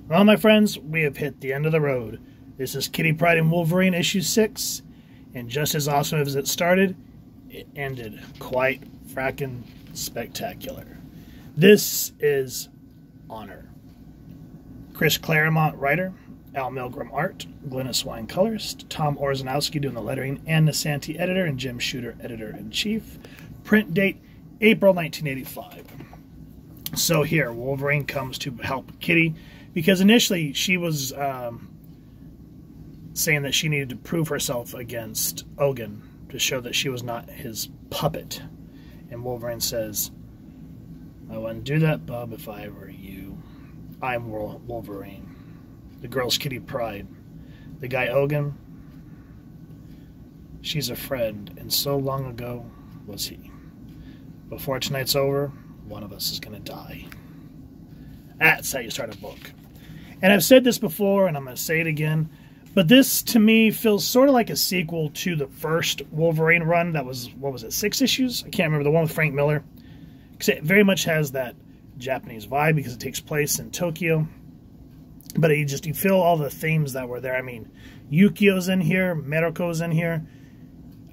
Well, my friends, we have hit the end of the road. This is Kitty Pryde and Wolverine issue 6, and just as awesome as it started, it ended quite frackin' spectacular. This is Honor. Chris Claremont, writer, Al Milgram, art, Glynis Wine, colorist, Tom Orzanowski doing the lettering, Ann Nasanti, editor, and Jim Shooter, editor-in-chief. Print date, April 1985. So here, Wolverine comes to help Kitty, because initially she was saying that she needed to prove herself against Ogun to show that she was not his puppet. And Wolverine says, I wouldn't do that, bub, if I were you. I'm Wolverine. The girl's Kitty Pryde. The guy Ogun, she's a friend, and so long ago was he. Before tonight's over, one of us is going to die. That's how you start a book. And I've said this before, and I'm going to say it again, but this, to me, feels sort of like a sequel to the first Wolverine run that was, what was it, 6 issues? I can't remember, the one with Frank Miller. Because it very much has that Japanese vibe because it takes place in Tokyo. But you feel all the themes that were there. I mean, Yukio's in here, Meruko's in here.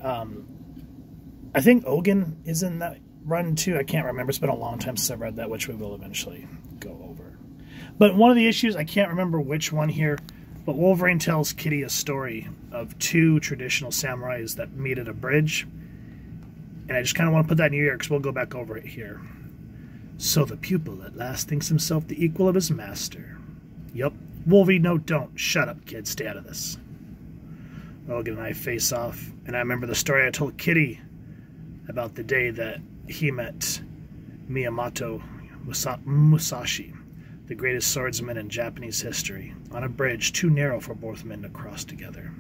I think Ogun is in that run too. I can't remember. It's been a long time since I've read that, which we will eventually go over. But one of the issues, I can't remember which one here, but Wolverine tells Kitty a story of 2 traditional samurais that meet at a bridge. And I just kind of want to put that in your ear because we'll go back over it here. So the pupil at last thinks himself the equal of his master. Yup. Wolvie, no, don't. Shut up, kid. Stay out of this. Ogun and I face off, and I remember the story I told Kitty about the day that he met Miyamoto Musashi, the greatest swordsman in Japanese history, on a bridge too narrow for both men to cross together.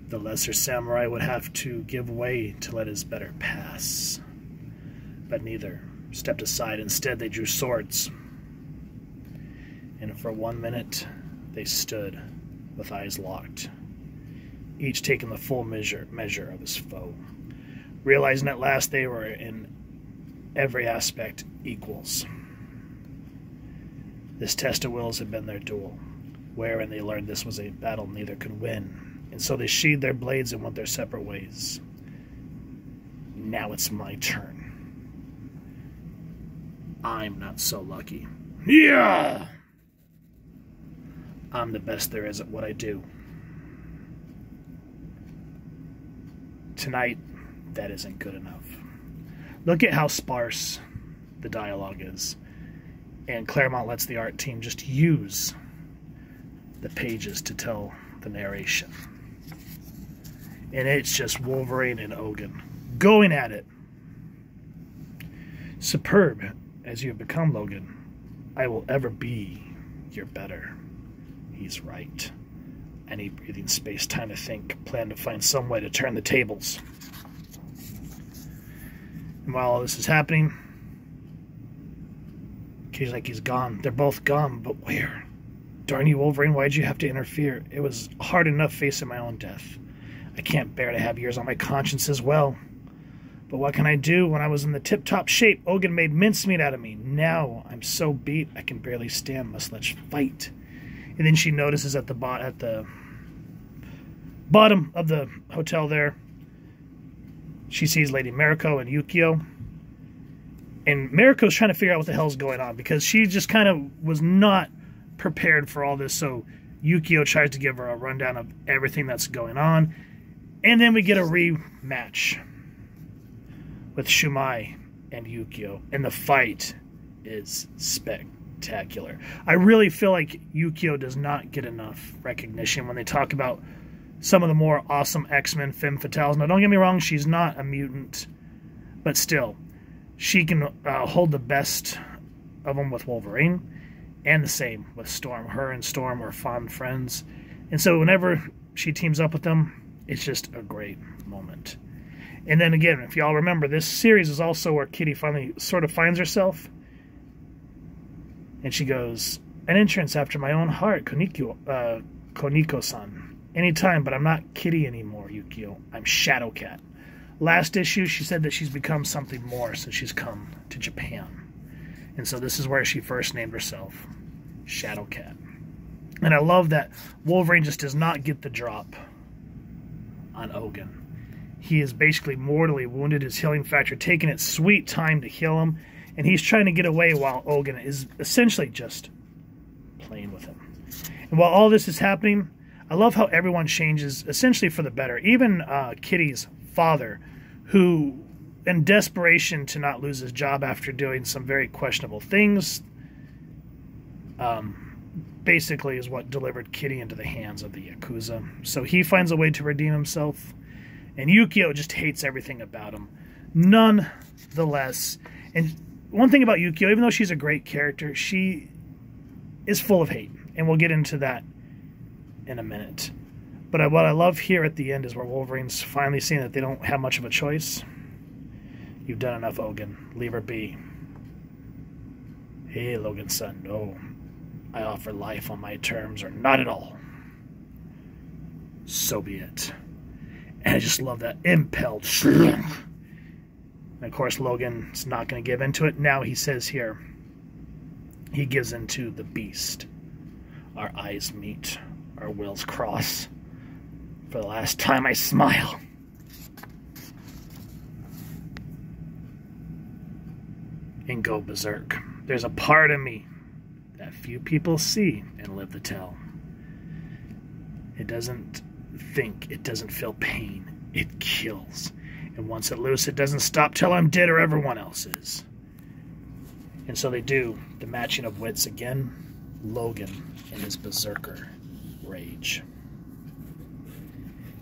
The lesser samurai would have to give way to let his better pass. But neither stepped aside. Instead, they drew swords. And for 1 minute, they stood with eyes locked, each taking the full measure of his foe, realizing at last they were in every aspect equals. This test of wills had been their duel, wherein they learned this was a battle neither could win, and so they sheathed their blades and went their separate ways. Now it's my turn. I'm not so lucky. Yeah! I'm the best there is at what I do. Tonight, that isn't good enough. Look at how sparse the dialogue is. And Claremont lets the art team just use the pages to tell the narration. And it's just Wolverine and Ogun going at it. Superb as you have become, Logan, I will ever be your better. He's right. I need breathing space, time to think, plan to find some way to turn the tables. And while all this is happening, Kitty's like, he's gone. They're both gone, but where? Darn you, Wolverine, why'd you have to interfere? It was hard enough facing my own death. I can't bear to have yours on my conscience as well. But what can I do? When I was in the tip-top shape, Ogun made mincemeat out of me. Now I'm so beat I can barely stand, must let's fight. And then she notices at the bottom of the hotel there, she sees Lady Meruko and Yukio. And Meruko's trying to figure out what the hell's going on because she just kind of was not prepared for all this. So Yukio tries to give her a rundown of everything that's going on. And then we get a rematch with Shumai and Yukio. And the fight is spectacular. I really feel like Yukio does not get enough recognition when they talk about some of the more awesome X-Men femme fatales. Now, don't get me wrong, she's not a mutant, but still, she can hold the best of them with Wolverine, and the same with Storm. Her and Storm are fond friends, and so whenever she teams up with them, it's just a great moment. And then again, if y'all remember, this series is also where Kitty finally sort of finds herself. And she goes, an entrance after my own heart, Koniko-san. Anytime, but I'm not Kitty anymore, Yukio. I'm Shadowcat. Last issue, she said that she's become something more since she's come to Japan. And so this is where she first named herself Shadowcat. And I love that Wolverine just does not get the drop on Ogun. He is basically mortally wounded, his healing factor taking its sweet time to heal him, and he's trying to get away while Ogun is essentially just playing with him. And while all this is happening, I love how everyone changes essentially for the better. Even Kitty's father, who, in desperation to not lose his job after doing some very questionable things, basically is what delivered Kitty into the hands of the Yakuza. So he finds a way to redeem himself, and Yukio just hates everything about him. Nonetheless, and one thing about Yukio, even though she's a great character, she is full of hate, and we'll get into that in a minute. But what I love here at the end is where Wolverine's finally seeing that they don't have much of a choice. You've done enough, Ogun. Leave her be. Hey, Logan's son, no. I offer life on my terms, or not at all. So be it. And I just love that impelled. And of course, Logan's not going to give into it. Now he says here, he gives into the beast. Our eyes meet, our wills cross. For the last time I smile. And go berserk. There's a part of me that few people see and live to tell. It doesn't think, it doesn't feel pain, it kills. And once it loose, it doesn't stop till I'm dead or everyone else is. And so they do the matching of wits again. Logan in his berserker rage.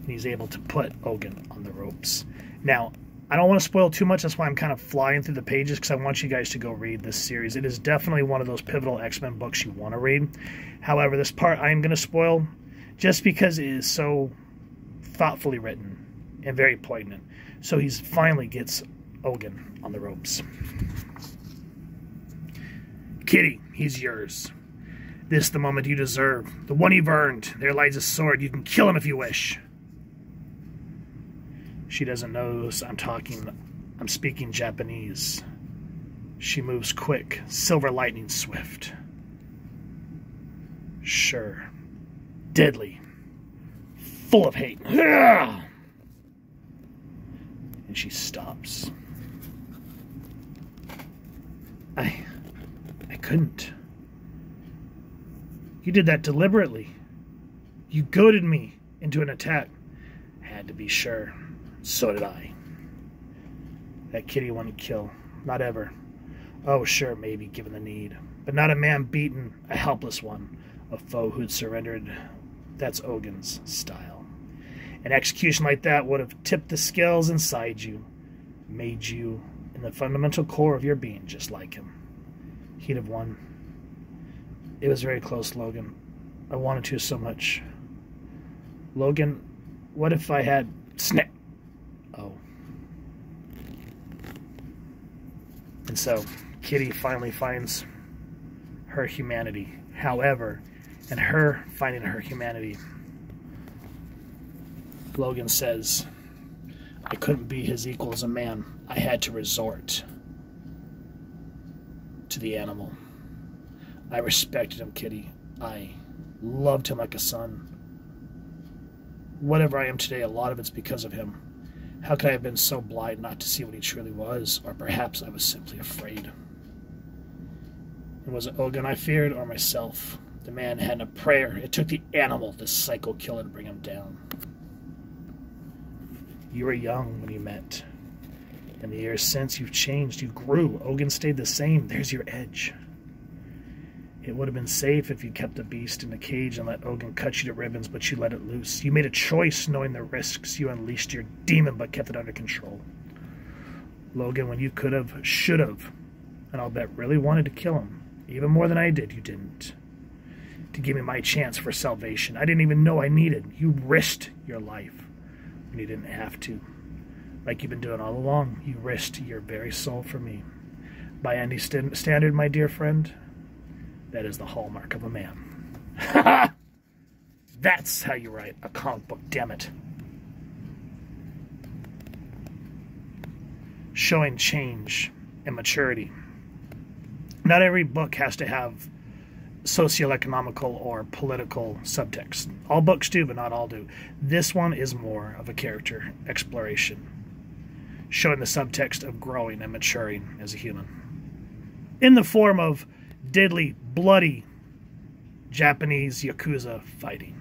And he's able to put Ogun on the ropes. Now, I don't want to spoil too much. That's why I'm kind of flying through the pages, because I want you guys to go read this series. It is definitely one of those pivotal X-Men books you want to read. However, this part I am going to spoil just because it is so thoughtfully written and very poignant. So he finally gets Ogun on the ropes. Kitty, he's yours. This the moment you deserve. The one you've earned. There lies a sword. You can kill him if you wish. She doesn't know I'm speaking Japanese. She moves quick, silver lightning swift. Sure. Deadly. Full of hate. And she stops. I couldn't. You did that deliberately. You goaded me into an attack. Had to be sure. So did I. That Kitty wouldn't kill. Not ever. Oh, sure, maybe, given the need. But not a man beaten, a helpless one. A foe who'd surrendered. That's Ogun's style. An execution like that would have tipped the scales inside you. Made you, in the fundamental core of your being, just like him. He'd have won. It was very close, Logan. I wanted to so much. Logan, what if I had... Snap! Oh. And so, Kitty finally finds her humanity. However, in her finding her humanity, Logan says, I couldn't be his equal as a man. I had to resort to the animal. I respected him, Kitty. I loved him like a son. Whatever I am today, a lot of it's because of him. How could I have been so blind not to see what he truly was? Or perhaps I was simply afraid. And was it Ogun I feared, or myself? The man hadn't a prayer. It took the animal, this psycho killer, to bring him down. You were young when you met. In the years since, you've changed. You grew. Ogun stayed the same. There's your edge. It would have been safe if you kept the beast in the cage and let Ogun cut you to ribbons, but you let it loose. You made a choice knowing the risks. You unleashed your demon, but kept it under control. Logan, when you could have, should have, and I'll bet really wanted to kill him, even more than I did, you didn't. To give me my chance for salvation. I didn't even know I needed. You risked your life when you didn't have to. Like you've been doing all along. You risked your very soul for me. By any standard, my dear friend, that is the hallmark of a man. That's how you write a comic book, damn it. Showing change and maturity. Not every book has to have socioeconomical or political subtext. All books do, but not all do. This one is more of a character exploration, showing the subtext of growing and maturing as a human, in the form of deadly, bloody Japanese Yakuza fighting.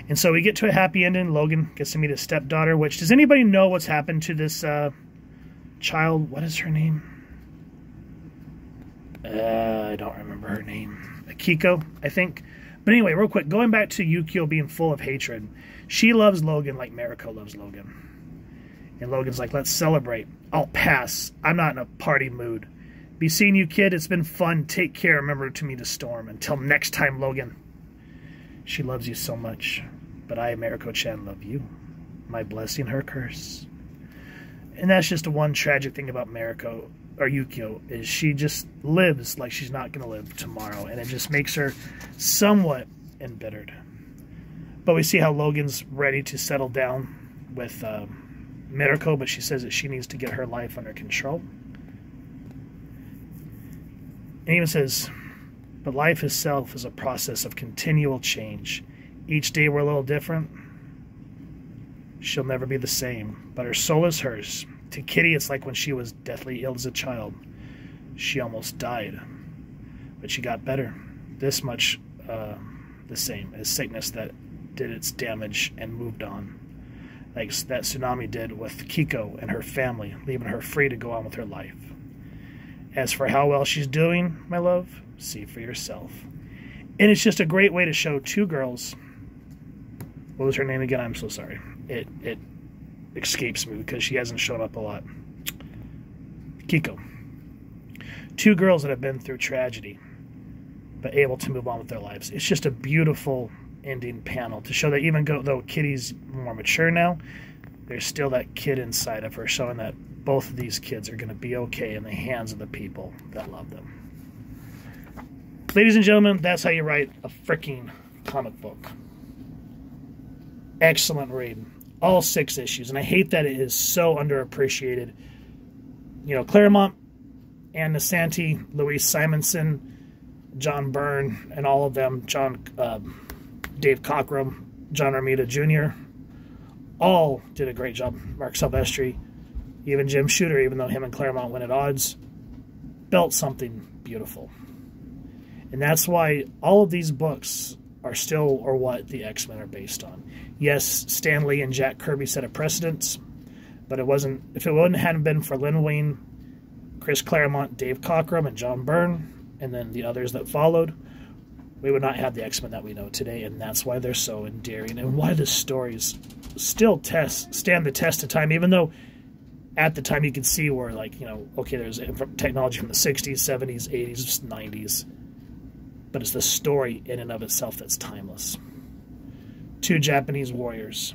And so we get to a happy ending. Logan gets to meet his stepdaughter, which, does anybody know what's happened to this child? What is her name? I don't remember her name. Akiko, I think. But anyway, real quick, going back to Yukio being full of hatred, she loves Logan like Mariko loves Logan. And Logan's like, let's celebrate. I'll pass. I'm not in a party mood. Be seeing you, kid. It's been fun. Take care. Remember to meet a storm. Until next time, Logan. She loves you so much. But I, Mariko-chan, love you. My blessing, her curse. And that's just one tragic thing about Mariko, or Yukio, is she just lives like she's not going to live tomorrow. And it just makes her somewhat embittered. But we see how Logan's ready to settle down with Mariko, but she says that she needs to get her life under control. And even says, but life itself is a process of continual change. Each day we're a little different. She'll never be the same, but her soul is hers. To Kitty, it's like when she was deathly ill as a child. She almost died, but she got better. This much the same as sickness that did its damage and moved on. Like that tsunami did with Kiko and her family, leaving her free to go on with her life. As for how well she's doing, my love, see for yourself. And it's just a great way to show two girls. What was her name again? I'm so sorry. It escapes me because she hasn't shown up a lot. Kiko. Two girls that have been through tragedy, but able to move on with their lives. It's just a beautiful ending panel to show that even though Kitty's more mature now, there's still that kid inside of her, showing that both of these kids are going to be okay in the hands of the people that love them. Ladies and gentlemen, that's how you write a freaking comic book. Excellent read. All 6 issues, and I hate that it is so underappreciated. You know, Claremont, Ann Nasanti, Louise Simonson, John Byrne, and all of them, Dave Cockrum, John Romita Jr., all did a great job. Mark Silvestri, even Jim Shooter, even though him and Claremont went at odds, built something beautiful. And that's why all of these books are still, or what, the X-Men are based on. Yes, Stan Lee and Jack Kirby set a precedence, but it wasn't, if it hadn't been for Len Wein, Chris Claremont, Dave Cockrum, and John Byrne, and then the others that followed, we would not have the X-Men that we know today, and that's why they're so endearing, and why the stories still stand the test of time, even though at the time you can see where, like, you know, okay, there's technology from the 60s, 70s, 80s, 90s, but it's the story in and of itself that's timeless. 2 Japanese warriors,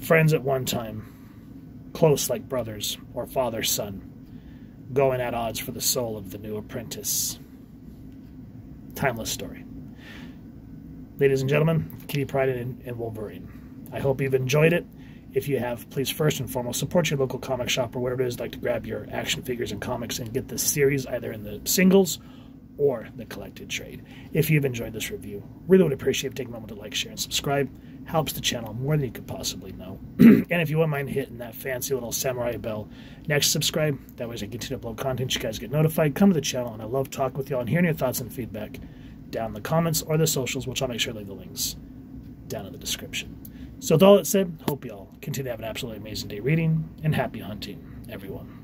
friends at one time, close like brothers or father-son, going at odds for the soul of the new apprentice. Timeless story. Ladies and gentlemen, Kitty Pryde and Wolverine. I hope you've enjoyed it. If you have, please first and foremost support your local comic shop or wherever it is like to grab your action figures and comics and get this series either in the singles or the collected trade. If you've enjoyed this review, really would appreciate taking a moment to like, share, and subscribe. Helps the channel more than you could possibly know. And if you wouldn't mind hitting that fancy little samurai bell next to subscribe, that way as I continue to upload content, you guys get notified. Come to the channel, and I love talking with y'all and hearing your thoughts and feedback down in the comments or the socials, which I'll make sure to leave the links down in the description. So with all that said, hope y'all continue to have an absolutely amazing day reading, and happy hunting, everyone.